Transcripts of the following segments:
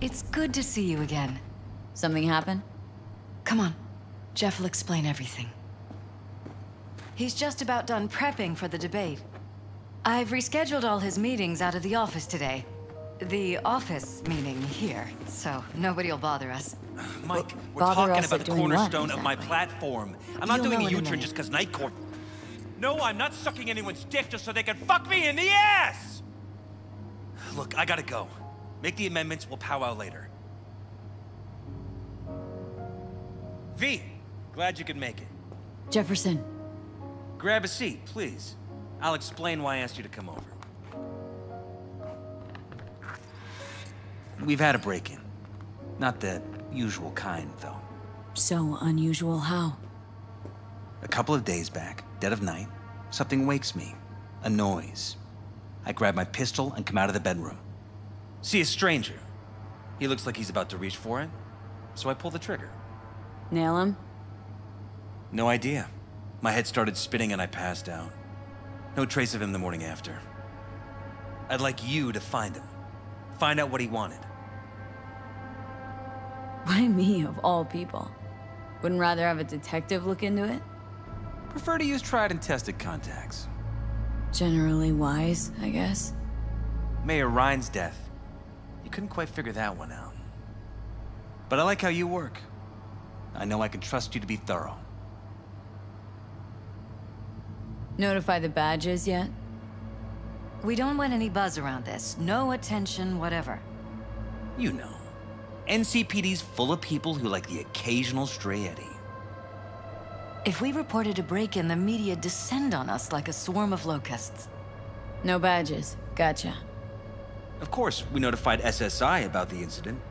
It's good to see you again. Something happened? Come on. Jeff will explain everything. He's just about done prepping for the debate. I've rescheduled all his meetings out of the office today. The office meaning here, so nobody'll bother us. Mike, we're Bother talking us about at the doing what, cornerstone of my exactly? platform. I'm not You'll doing know a in a U-turn minute. just because Night Court... No, I'm not sucking anyone's dick just so they can fuck me in the ass! Look, I gotta go. Make the amendments, we'll powwow later. V, glad you could make it. Jefferson. Grab a seat, please. I'll explain why I asked you to come over. We've had a break-in. Not the usual kind, though. So unusual how? A couple of days back, dead of night, something wakes me. A noise. I grab my pistol and come out of the bedroom. See a stranger. He looks like he's about to reach for it, so I pull the trigger. Nail him? No idea. My head started spinning and I passed out. No trace of him the morning after. I'd like you to find him. Find out what he wanted. Why me, of all people? Wouldn't rather have a detective look into it? Prefer to use tried and tested contacts. Generally wise, I guess. Mayor Ryan's death. You couldn't quite figure that one out. But I like how you work. I know I can trust you to be thorough. Notify the badges yet? We don't want any buzz around this. No attention, whatever. You know. NCPD's full of people who like the occasional stray eddy. If we reported a break-in, the media descend on us like a swarm of locusts. No badges. Gotcha. Of course, we notified SSI about the incident.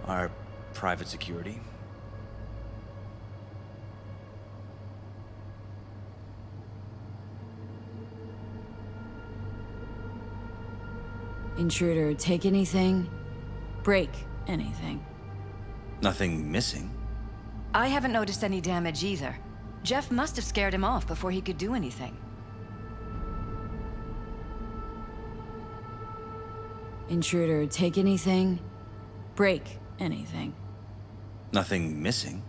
Our private security. Intruder, take anything? Break anything? Nothing missing. I haven't noticed any damage either. Jeff must have scared him off before he could do anything. Intruder, take anything? Break anything? Nothing missing.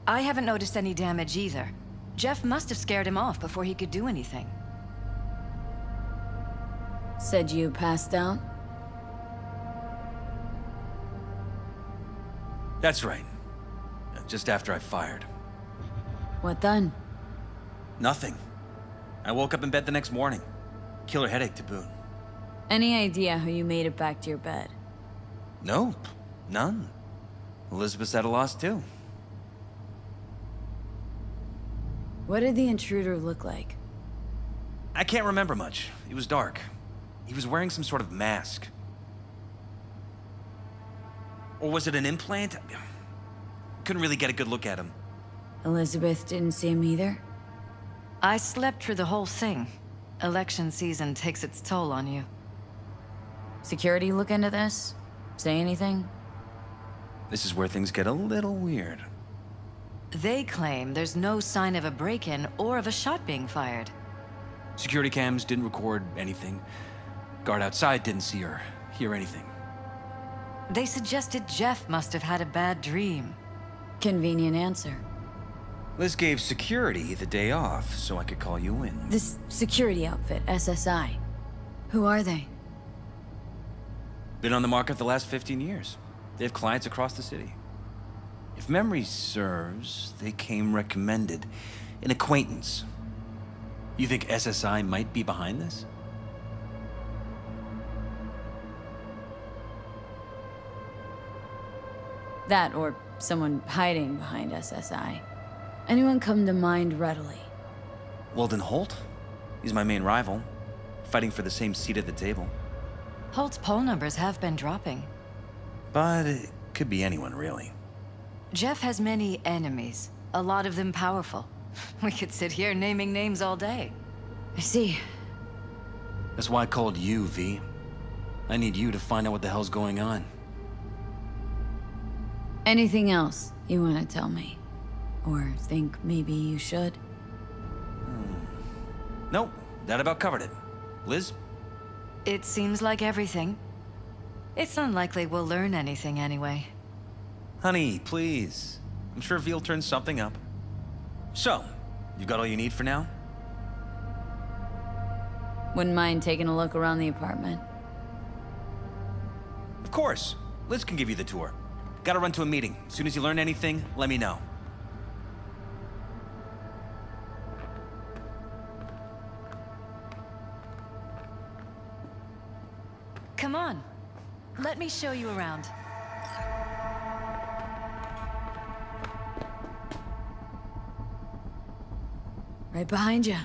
I haven't noticed any damage either. Jeff must have scared him off before he could do anything. Said you passed out? That's right. Just after I fired. What then? Nothing. I woke up in bed the next morning. Killer headache to boot. Any idea how you made it back to your bed? Nope. None. Elizabeth's at a loss too. What did the intruder look like? I can't remember much. It was dark. He was wearing some sort of mask. Or was it an implant? Couldn't really get a good look at him. Elizabeth didn't see him either? I slept through the whole thing. Election season takes its toll on you. Security look into this? Say anything? This is where things get a little weird. They claim there's no sign of a break-in or of a shot being fired. Security cams didn't record anything. Guard outside didn't see or hear anything. They suggested Jeff must have had a bad dream. Convenient answer. Liz gave security the day off so I could call you in. This security outfit, SSI. Who are they? Been on the market the last 15 years. They have clients across the city. If memory serves, they came recommended. An acquaintance. You think SSI might be behind this? That or someone hiding behind SSI. Anyone come to mind readily? Weldon Holt? He's my main rival. Fighting for the same seat at the table. Holt's poll numbers have been dropping. But it could be anyone, really. Jeff has many enemies, a lot of them powerful. We could sit here naming names all day. I see. That's why I called you, V. I need you to find out what the hell's going on. Anything else you want to tell me? Or think maybe you should? Nope, that about covered it. Liz? It seems like everything. It's unlikely we'll learn anything anyway. Honey, please. I'm sure Veal turns something up. So, you got all you need for now? Wouldn't mind taking a look around the apartment. Of course. Liz can give you the tour. Gotta run to a meeting. As soon as you learn anything, let me know. Come on. Let me show you around. Right behind you.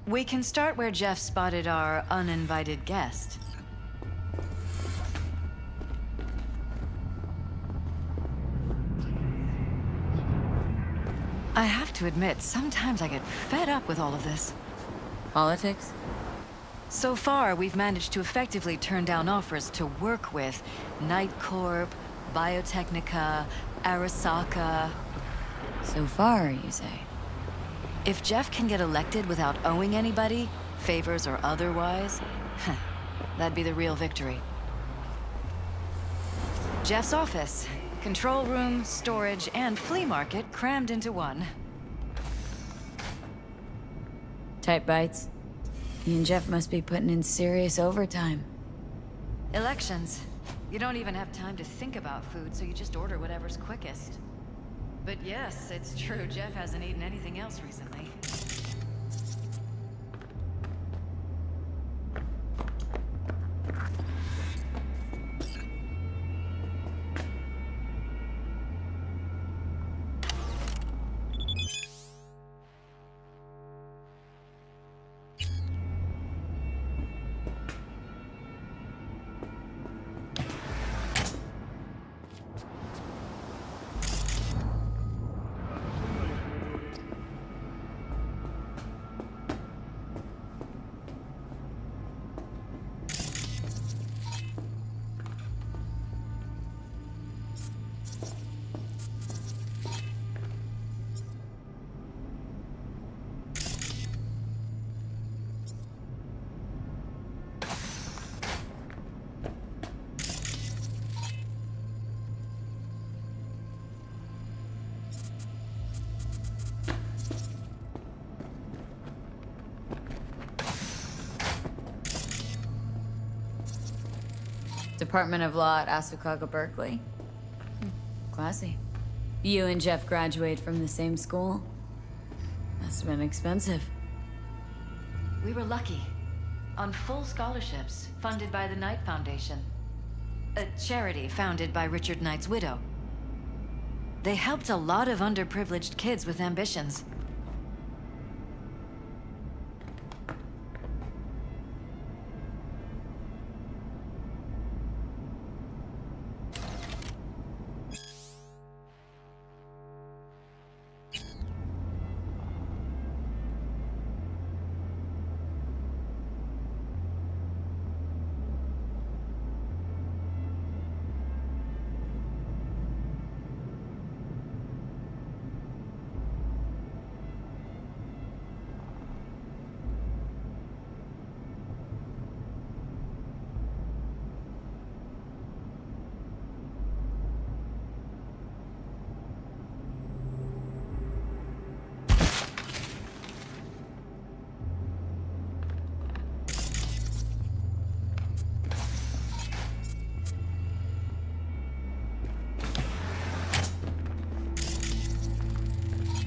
We can start where Jeff spotted our uninvited guest. I have to admit, sometimes I get fed up with all of this. Politics? So far, we've managed to effectively turn down offers to work with Night Corp, Biotechnica, Arasaka. So far, you say? If Jeff can get elected without owing anybody, favors or otherwise, that'd be the real victory. Jeff's office. Control room, storage, and flea market crammed into one. Tight bites. He and Jeff must be putting in serious overtime. Elections. You don't even have time to think about food, so you just order whatever's quickest. But yes, it's true, Jeff hasn't eaten anything else recently. Department of Law at Asukaga Berkeley. Classy. You and Jeff graduate from the same school? Must have been expensive. We were lucky. On full scholarships, funded by the Knight Foundation. A charity founded by Richard Knight's widow. They helped a lot of underprivileged kids with ambitions.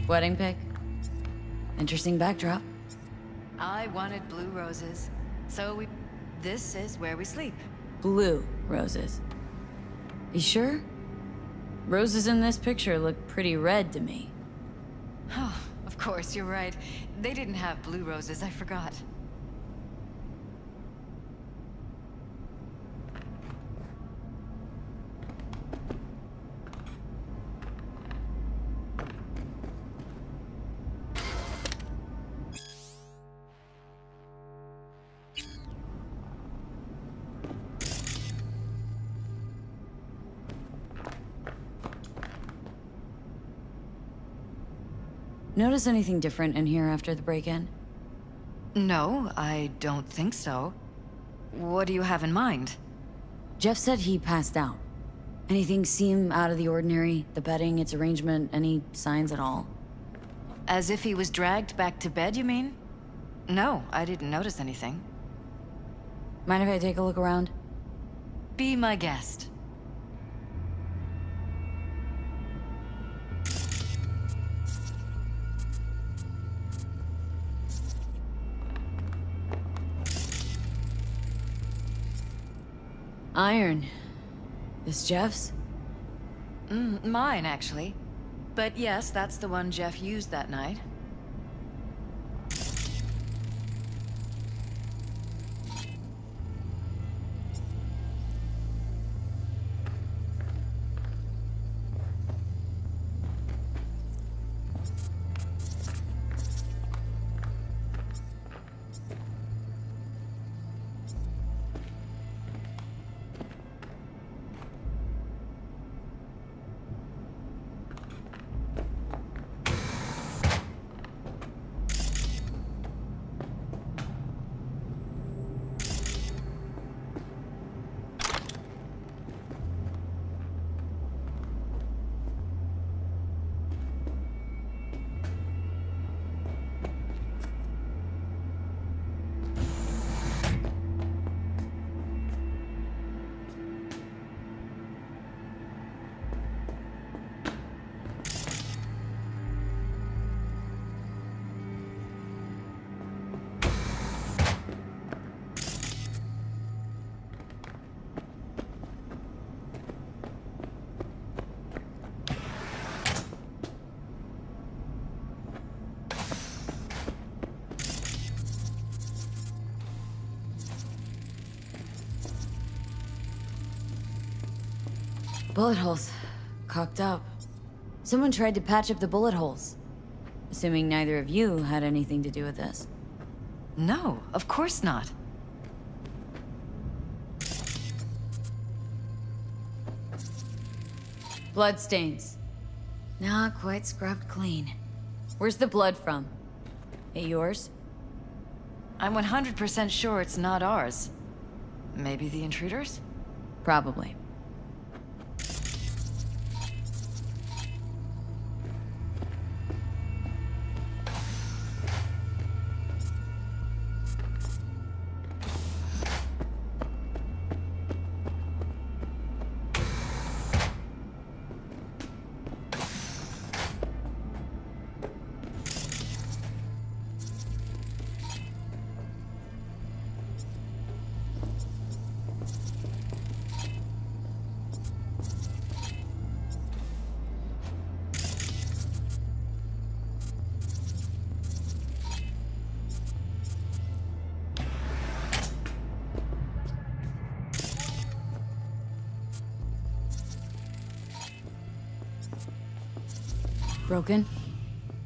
Wedding pic? Interesting backdrop. I wanted blue roses, so this is where we sleep. Blue roses. You sure? Roses in this picture look pretty red to me. Oh, of course, you're right. They didn't have blue roses, I forgot. Notice anything different in here after the break-in? No, I don't think so. What do you have in mind? Jeff said he passed out. Anything seem out of the ordinary? The bedding, its arrangement, any signs at all? As if he was dragged back to bed, you mean? No, I didn't notice anything. Mind if I take a look around? Be my guest. Iron. This Jeff's? Mine, actually. But yes, that's the one Jeff used that night. Bullet holes. Cocked up. Someone tried to patch up the bullet holes. Assuming neither of you had anything to do with this. No, of course not. Bloodstains. Not quite scrubbed clean. Where's the blood from? It yours? I'm 100% sure it's not ours. Maybe the intruders? Probably. Broken?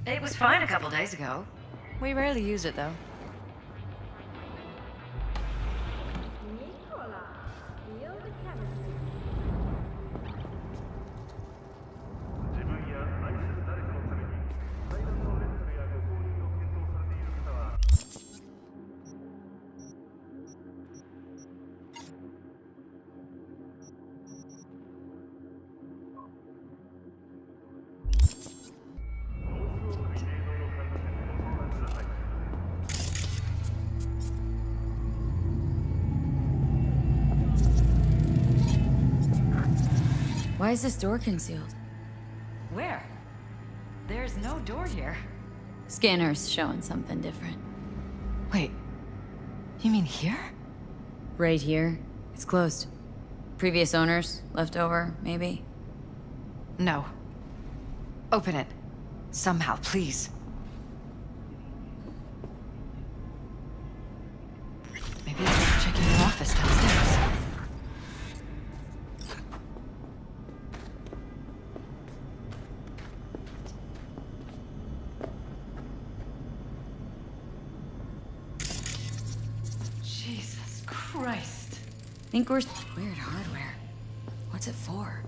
It was fine a couple days ago. We rarely use it, though. Why is this door concealed? Where? There's no door here. Scanner's showing something different. Wait, you mean here? Right here. It's closed. Previous owners, left over, maybe? No. Open it. Somehow, please. Maybe it's worth checking the office downstairs. Jesus Christ. Think we're... Weird hardware. What's it for?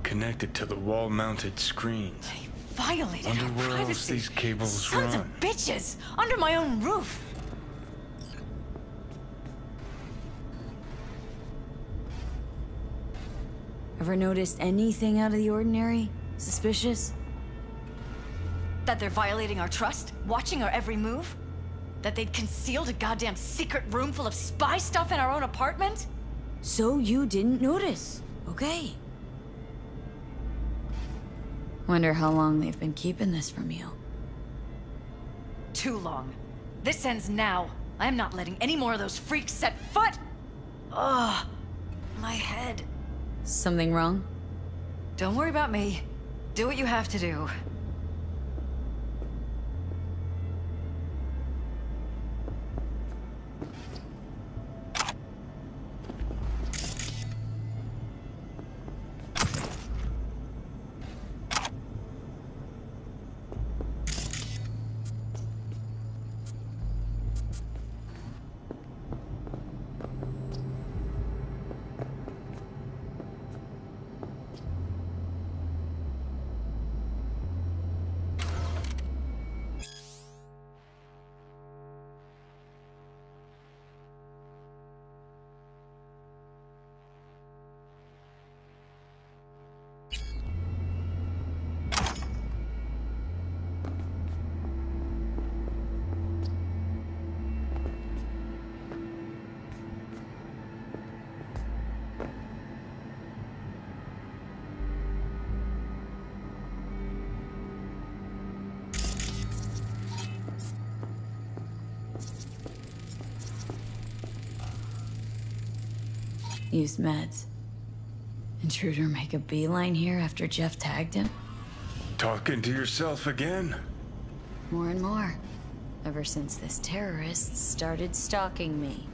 Connected to the wall-mounted screens. They violated Wonder our where else privacy. these cables Sons run. of bitches! Under my own roof! Ever noticed anything out of the ordinary? Suspicious? That they're violating our trust? Watching our every move? That they'd concealed a goddamn secret room full of spy stuff in our own apartment? So you didn't notice, okay? Wonder how long they've been keeping this from you. Too long. This ends now. I am not letting any more of those freaks set foot! Ugh, my head. Something wrong? Don't worry about me. Do what you have to do. Use meds. Intruder make a beeline here after Jeff tagged him? Talking to yourself again? More and more. Ever since this terrorist started stalking me.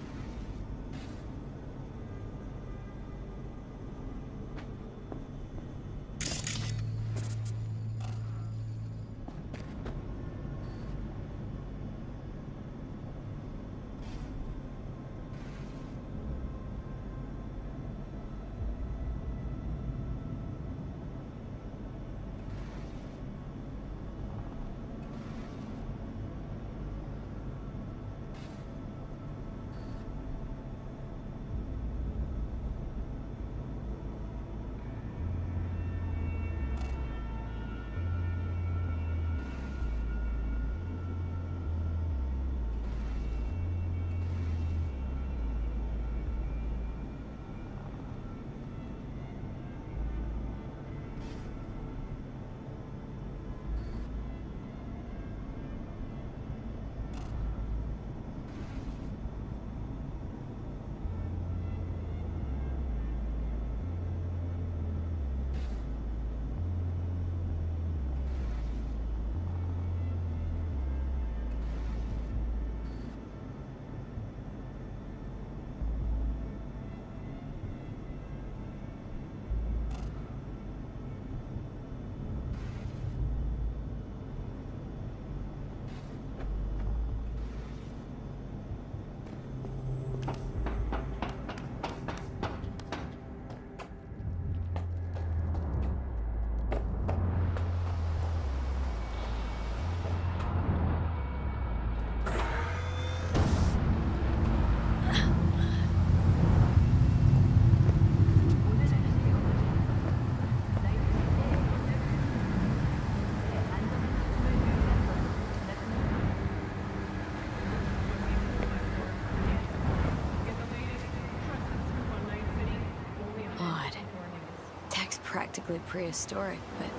Practically prehistoric, but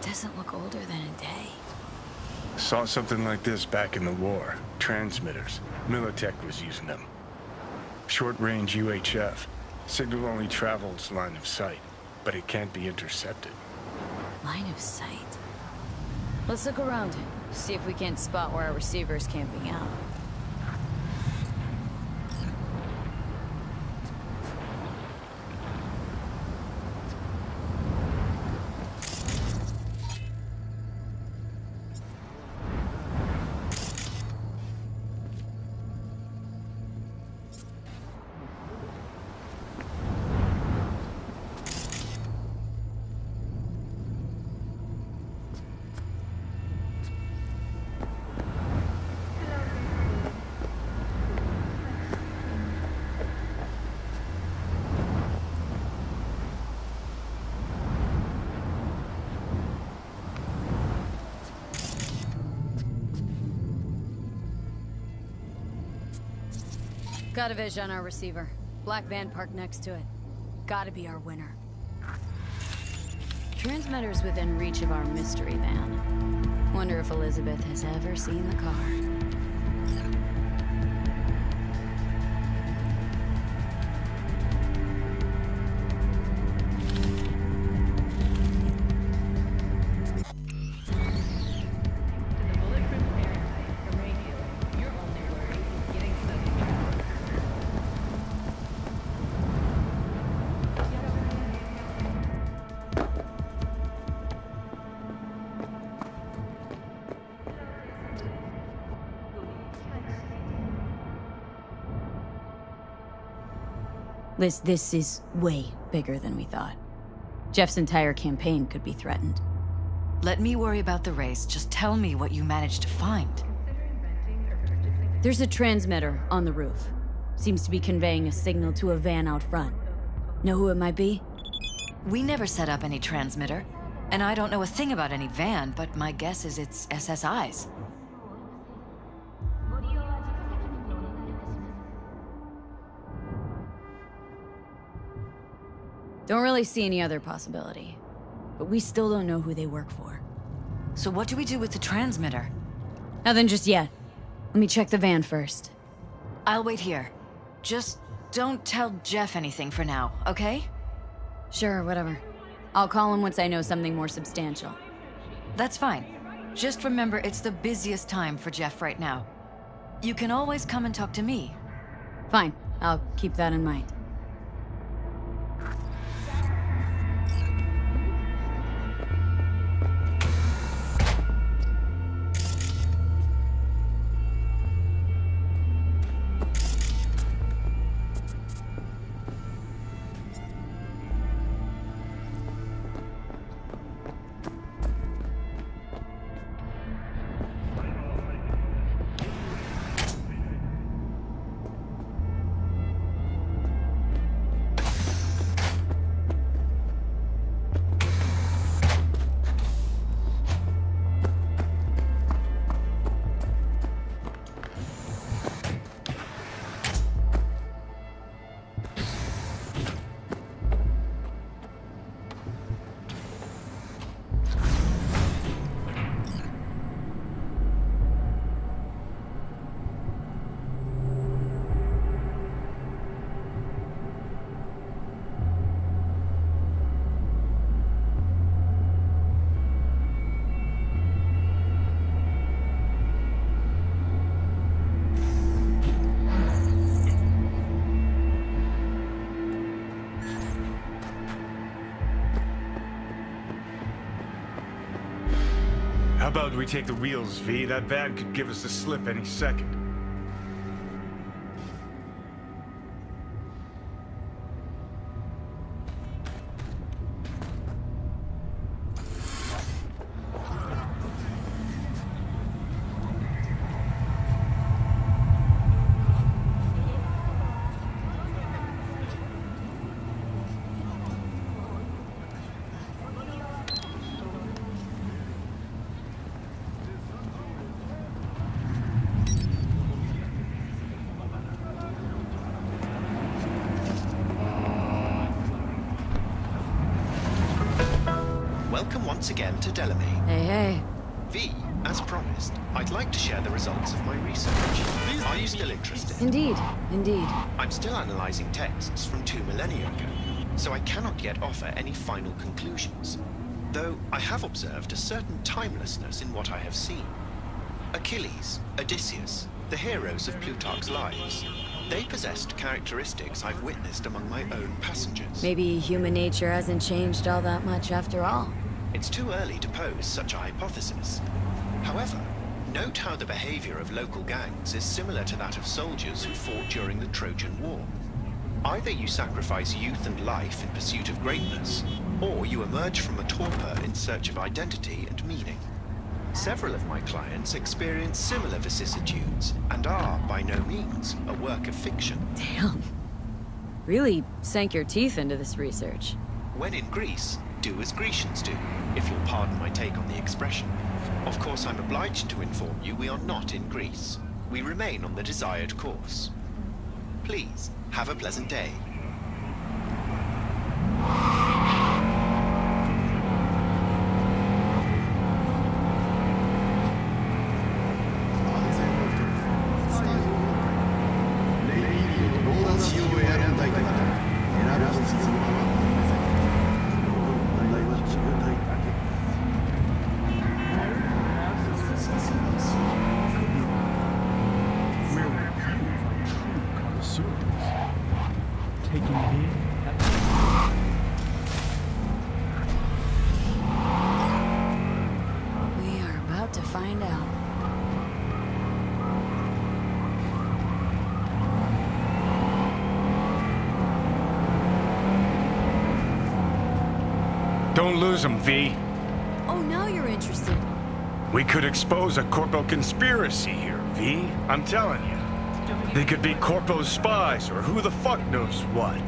doesn't look older than a day. Saw something like this back in the war. Transmitters. Militech was using them. Short-range UHF. Signal only travels line of sight, but it can't be intercepted. Line of sight? Let's look around, see if we can't spot where our receiver's camping out. Got a vision on our receiver. Black van parked next to it. Gotta be our winner. Transmitter's within reach of our mystery van. Wonder if Elizabeth has ever seen the car. This is way bigger than we thought. Jeff's entire campaign could be threatened. Let me worry about the race. Just tell me what you managed to find. There's a transmitter on the roof. Seems to be conveying a signal to a van out front. Know who it might be? We never set up any transmitter, and I don't know a thing about any van, but my guess is it's SSI's. Don't really see any other possibility. But we still don't know who they work for. So what do we do with the transmitter? Nothing just yet. Let me check the van first. I'll wait here. Just don't tell Jeff anything for now, okay? Sure, whatever. I'll call him once I know something more substantial. That's fine. Just remember it's the busiest time for Jeff right now. You can always come and talk to me. Fine, I'll keep that in mind. How about we take the wheels, V? That van could give us the slip any second. Welcome once again to Delamain. Hey, hey. V, as promised, I'd like to share the results of my research. Are you still interested? Indeed, indeed. I'm still analyzing texts from 2 millennia ago, so I cannot yet offer any final conclusions. Though I have observed a certain timelessness in what I have seen. Achilles, Odysseus, the heroes of Plutarch's lives. They possessed characteristics I've witnessed among my own passengers. Maybe human nature hasn't changed all that much after all. It's too early to pose such a hypothesis. However, note how the behavior of local gangs is similar to that of soldiers who fought during the Trojan War. Either you sacrifice youth and life in pursuit of greatness, or you emerge from a torpor in search of identity and meaning. Several of my clients experience similar vicissitudes and are, by no means, a work of fiction. Damn. Really sank your teeth into this research. When in Greece, do as Grecians do, if you'll pardon my take on the expression. Of course, I'm obliged to inform you we are not in Greece. We remain on the desired course. Please, have a pleasant day. We are about to find out. Don't lose him, V. Oh, now you're interested. We could expose a Corpo conspiracy here, V. I'm telling you. They could be Corpo's spies, or who the fuck knows what.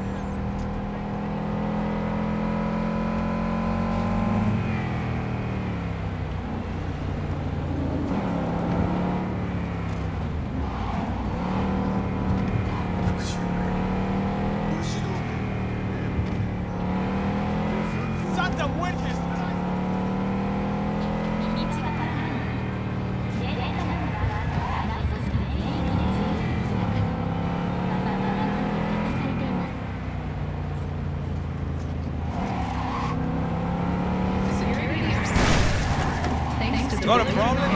Got a problem?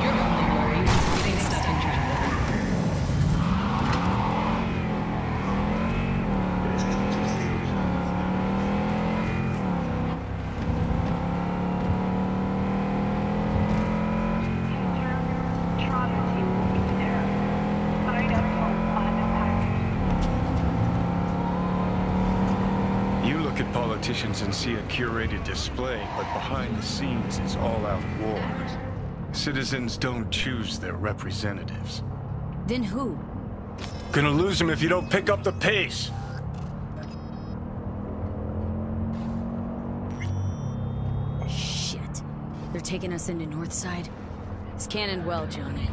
Your only worry is getting stuck in traffic. You look at politicians and see a curated display, but behind the scenes it's all-out war. Citizens don't choose their representatives. Then who? Gonna lose them if you don't pick up the pace. Shit. They're taking us into Northside. It's cannoned well, Johnny.